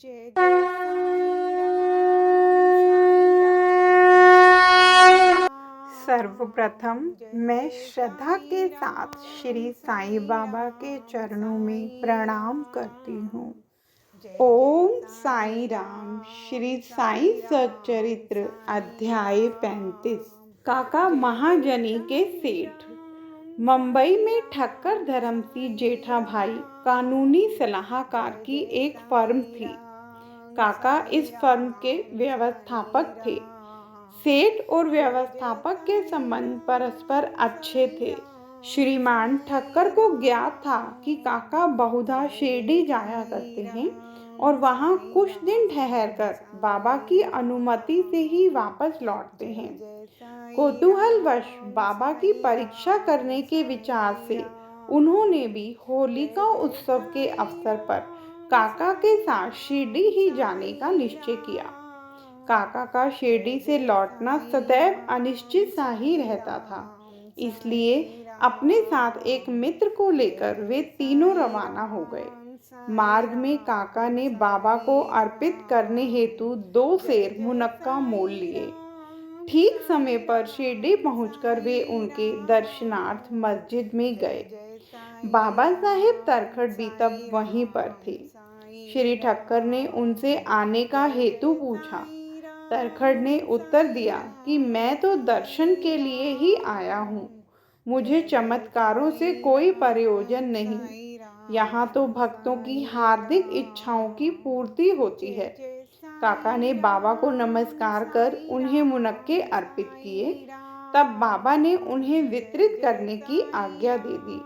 जय जय साईं राम। सर्वप्रथम मैं श्रद्धा के साथ श्री साईं बाबा के चरणों में प्रणाम करती हूँ। ओम साईं राम। श्री साईं सच्चरित्र अध्याय 35। काका महाजनी के सेठ। मुंबई में ठक्कर धर्मसिंह जेठा भाई कानूनी सलाहकार की एक फर्म थी। काका इस फर्म के व्यवस्थापक थे। सेठ और व्यवस्थापक के संबंध परस्पर अच्छे थे। श्रीमान ठक्कर को ज्ञात था कि काका बहुधा शिरडी जाया करते हैं और वहां कुछ दिन ठहरकर बाबा की अनुमति से ही वापस लौटते हैं। कौतूहलवश बाबा की परीक्षा करने के विचार से उन्होंने भी होलिका उत्सव के अवसर पर काका के साथ शिरडी ही जाने का निश्चय किया। काका का शिरडी से लौटना सदैव अनिश्चित सा ही रहता था, इसलिए अपने साथ एक मित्र को लेकर वे तीनों रवाना हो गए। मार्ग में काका ने बाबा को अर्पित करने हेतु 2 सेर मुनक्का मोल लिए। ठीक समय पर शिरडी पहुंचकर वे उनके दर्शनार्थ मस्जिद में गए। बाबा साहेब तरखड़ भी तब वहीं पर थे। श्री ठक्कर ने उनसे आने का हेतु पूछा। तरखड़ ने उत्तर दिया कि मैं तो दर्शन के लिए ही आया हूँ, मुझे चमत्कारों से कोई प्रयोजन नहीं। यहाँ तो भक्तों की हार्दिक इच्छाओं की पूर्ति होती है। काका ने बाबा को नमस्कार कर उन्हें मुनक्के अर्पित किए। तब बाबा ने उन्हें वितरित करने की आज्ञा दे दी।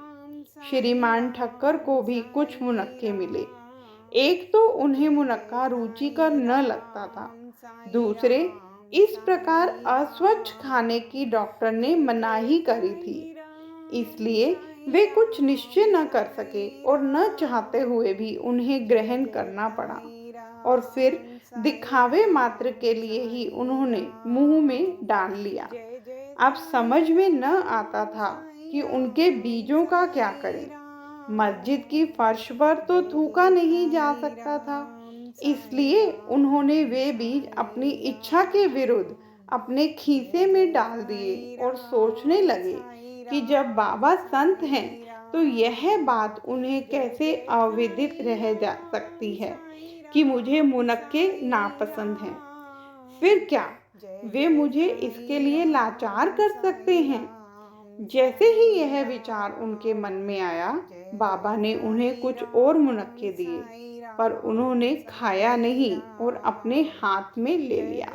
श्रीमान ठक्कर को भी कुछ मुनक्के मिले। एक तो उन्हें मुनक्का रुचिकर न लगता था, दूसरे इस प्रकार अस्वच्छ खाने की डॉक्टर ने मनाही करी थी, इसलिए वे कुछ निश्चय न कर सके और न चाहते हुए भी उन्हें ग्रहण करना पड़ा और फिर दिखावे मात्र के लिए ही उन्होंने मुंह में डाल लिया। अब समझ में न आता था कि उनके बीजों का क्या करें। मस्जिद की फर्श पर तो थूका नहीं जा सकता था, इसलिए उन्होंने वे बीज अपनी इच्छा के विरुद्ध अपने खीसे में डाल दिए और सोचने लगे कि जब बाबा संत हैं तो यह बात उन्हें कैसे अविदित रह जा सकती है कि मुझे मुनक्के नापसंद हैं। फिर क्या वे मुझे इसके लिए लाचार कर सकते हैं? जैसे ही यह विचार उनके मन में आया, बाबा ने उन्हें कुछ और मुनक्के दिए, पर उन्होंने खाया नहीं और अपने हाथ में ले लिया।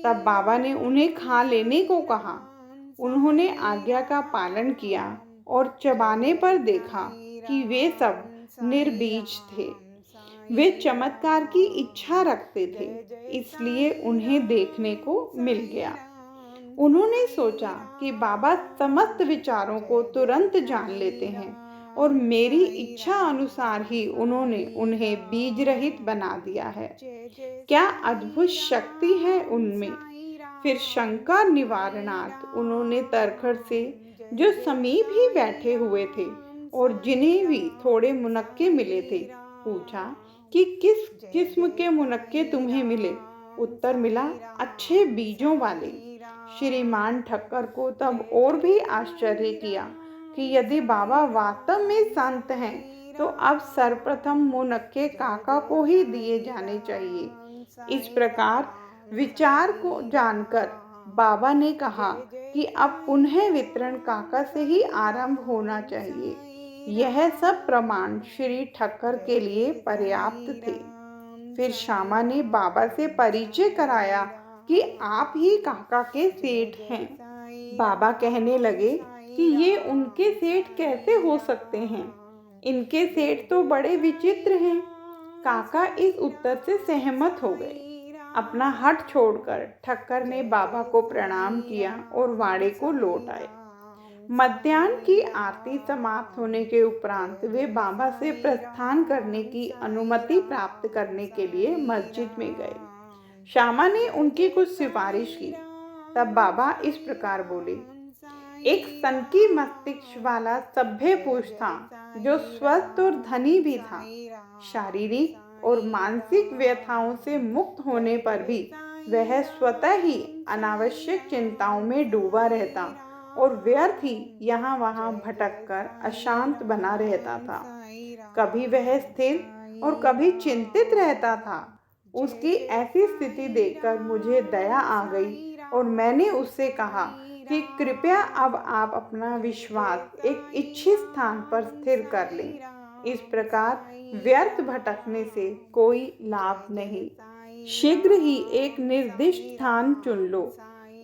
तब बाबा ने उन्हें खा लेने को कहा। उन्होंने आज्ञा का पालन किया और चबाने पर देखा कि वे सब निर्बीज थे। वे चमत्कार की इच्छा रखते थे, इसलिए उन्हें देखने को मिल गया। उन्होंने सोचा कि बाबा समस्त विचारों को तुरंत जान लेते हैं और मेरी इच्छा अनुसार ही उन्होंने उन्हें बीज रहित बना दिया है। क्या अद्भुत शक्ति है उनमें। फिर शंका निवारणार्थ उन्होंने तरखड़ से, जो समीप ही बैठे हुए थे और जिन्हें भी थोड़े मुनक्के मिले थे, पूछा कि किस किस्म के मुनक्के तुम्हें मिले। उत्तर मिला, अच्छे बीजों वाले। श्रीमान ठक्कर को तब और भी आश्चर्य किया कि यदि बाबा वास्तव में संत हैं तो अब सर्वप्रथम मुनक्के काका को ही दिए जाने चाहिए। इस प्रकार विचार को जानकर बाबा ने कहा कि अब पुनः वितरण काका से ही आरंभ होना चाहिए। यह सब प्रमाण श्री ठक्कर के लिए पर्याप्त थे। फिर श्यामा ने बाबा से परिचय कराया कि आप ही काका के सेठ हैं। बाबा कहने लगे कि ये उनके सेठ कैसे हो सकते हैं, इनके सेठ तो बड़े विचित्र हैं। काका इस उत्तर से सहमत हो गए। अपना हठ छोड़कर ठक्कर ने बाबा को प्रणाम किया और वाड़े को लौट आए। मध्याह्न की आरती समाप्त होने के उपरांत वे बाबा से प्रस्थान करने की अनुमति प्राप्त करने के लिए मस्जिद में गए। श्यामा ने उनकी कुछ सिफारिश की। तब बाबा इस प्रकार बोले, एक सनकी मस्तिष्क वाला सभ्य पुरुष था जो स्वस्थ और धनी भी था। शारीरिक और मानसिक व्यथाओं से मुक्त होने पर भी वह स्वतः ही अनावश्यक चिंताओं में डूबा रहता और व्यर्थ ही यहाँ वहाँ भटककर अशांत बना रहता था। कभी वह स्थिर और कभी चिंतित रहता था। उसकी ऐसी स्थिति देखकर मुझे दया आ गई और मैंने उससे कहा कि कृपया अब आप अपना विश्वास एक इच्छित स्थान पर स्थिर कर लें। इस प्रकार व्यर्थ भटकने से कोई लाभ नहीं। शीघ्र ही एक निर्दिष्ट स्थान चुन लो।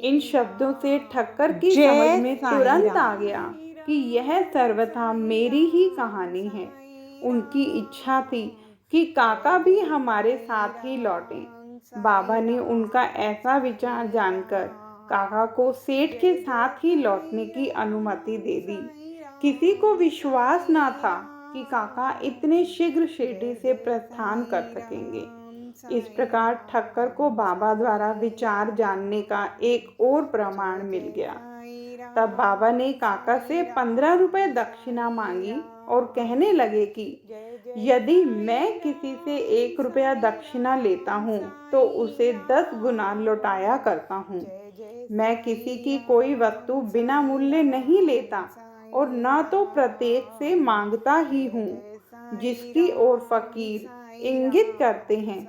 इन शब्दों से ठक्कर की समझ में तुरंत आ गया कि यह सर्वथा मेरी ही कहानी है। उनकी इच्छा थी कि काका भी हमारे साथ ही लौटें। बाबा ने उनका ऐसा विचार जानकर काका को सेठ के साथ ही लौटने की अनुमति दे दी। किसी को विश्वास न था कि काका इतने शीघ्र शिरडी से प्रस्थान कर सकेंगे। इस प्रकार ठक्कर को बाबा द्वारा विचार जानने का एक और प्रमाण मिल गया। तब बाबा ने काका से 15 रुपए दक्षिणा मांगी और कहने लगे कि यदि मैं किसी से 1 रुपया दक्षिणा लेता हूँ तो उसे 10 गुना लौटाया करता हूँ। मैं किसी की कोई वस्तु बिना मूल्य नहीं लेता और न तो प्रत्येक से मांगता ही हूँ। जिसकी ओर फकीर इंगित करते हैं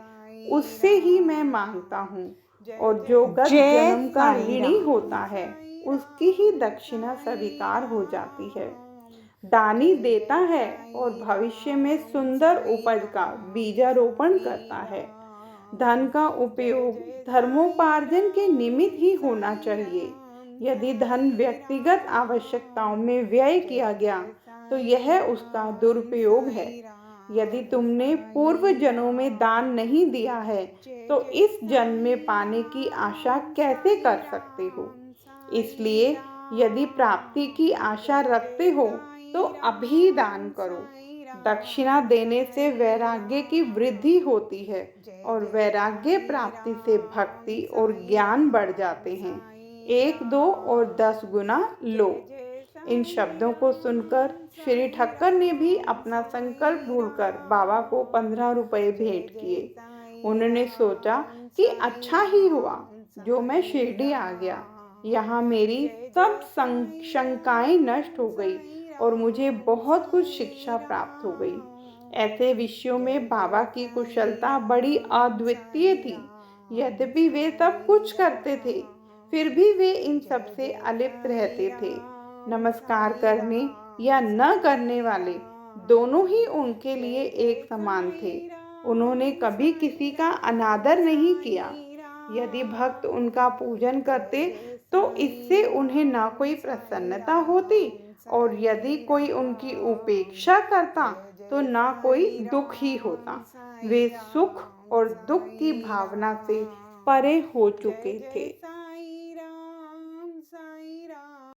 उससे ही मैं मांगता हूँ और जो गत जन्म का ऋणी होता है उसकी ही दक्षिणा स्वीकार हो जाती है। दानी देता है और भविष्य में सुंदर उपज का बीजारोपण करता है। धन का उपयोग धर्मोपार्जन के निमित्त ही होना चाहिए। यदि धन व्यक्तिगत आवश्यकताओं में व्यय किया गया तो यह उसका दुरुपयोग है। यदि तुमने पूर्व जन्मों में दान नहीं दिया है तो इस जन्म में पाने की आशा कैसे कर सकते हो। इसलिए यदि प्राप्ति की आशा रखते हो तो अभी दान करो। दक्षिणा देने से वैराग्य की वृद्धि होती है और वैराग्य प्राप्ति से भक्ति और ज्ञान बढ़ जाते हैं। 1, 2 और 10 गुना लो। इन शब्दों को सुनकर श्री ठक्कर ने भी अपना संकल्प भूलकर बाबा को 15 रुपए भेंट किए। उन्होंने सोचा कि अच्छा ही हुआ जो मैं शिरडी आ गया। यहाँ मेरी सब शंकाएं नष्ट हो गई और मुझे बहुत कुछ शिक्षा प्राप्त हो गई। ऐसे विषयों में बाबा की कुशलता बड़ी अद्वितीय थी। यद्यपि वे सब कुछ करते थे फिर भी वे इन सब से अलिप्त रहते थे। नमस्कार करने या न करने वाले दोनों ही उनके लिए एक समान थे। उन्होंने कभी किसी का अनादर नहीं किया। यदि भक्त उनका पूजन करते तो इससे उन्हें ना कोई प्रसन्नता होती और यदि कोई उनकी उपेक्षा करता तो ना कोई दुख ही होता। वे सुख और दुख की भावना से परे हो चुके थे।